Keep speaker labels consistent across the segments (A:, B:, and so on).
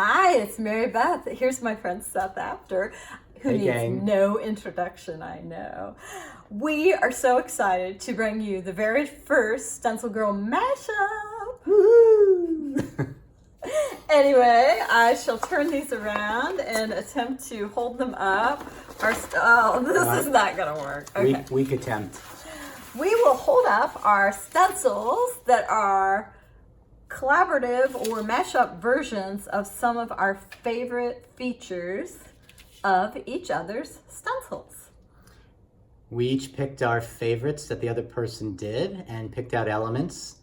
A: Hi, it's Mary Beth. Here's my friend Seth Apter, who
B: Hey,
A: needs
B: gang.
A: no introduction, I know. We are so excited to bring you the very first StencilGirl mashup.
B: Woohoo!
A: Anyway, I shall turn these around and attempt to hold them up. This is not going to work. Okay.
B: Weak attempt.
A: We will hold up our stencils that are collaborative or mashup versions of some of our favorite features of each other's stencils.
B: We each picked our favorites that the other person did and picked out elements.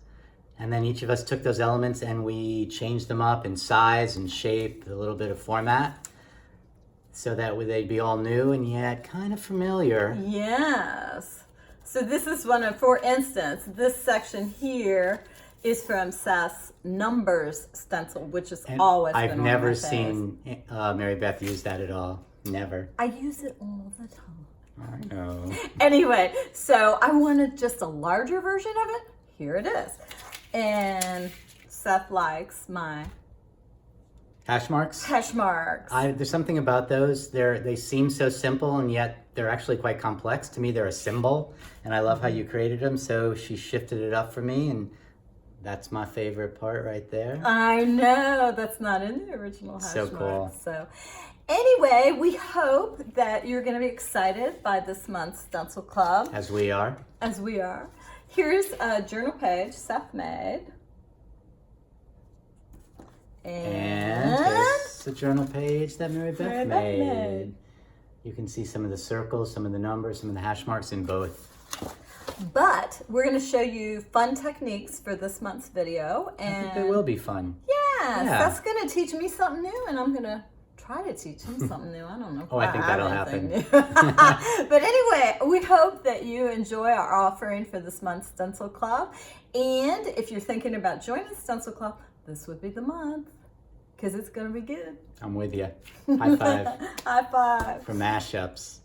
B: And then each of us took those elements and we changed them up in size and shape, a little bit of format, so that they'd be all new and yet kind of familiar.
A: Yes. So this is one of, for instance, this section here is from Seth's Numbers stencil, which is
B: And
A: always
B: I've
A: been on
B: never
A: my face.
B: seen Mary Beth use that at all. Never.
A: I use it all the time.
B: I know.
A: Anyway, so I wanted just a larger version of it. Here it is. And Seth likes my
B: Hash marks?
A: hash marks.
B: There's something about those. They seem so simple and yet they're actually quite complex. To me, they're a symbol, and I love how you created them. So she shifted it up for me, and that's my favorite part right there.
A: I know, that's not in the original hash
B: So cool.
A: marks. So anyway, we hope that you're going to be excited by this month's Stencil Club,
B: As we are.
A: as we are. Here's a journal page Seth made.
B: And it's a journal page that Mary Beth made. You can see some of the circles, some of the numbers, some of the hash marks in both.
A: But we're going to show you fun techniques for this month's video. And
B: I think they will be fun.
A: Yeah,
B: Yeah.
A: Seth's going to teach me something new, and I'm going to try to teach him something new. I don't know.
B: Oh, I think that'll happen.
A: But anyway, we hope that you enjoy our offering for this month's Stencil Club. And if you're thinking about joining Stencil Club, this would be the month, because it's going to be good.
B: I'm with you. High five
A: High five.
B: for mashups.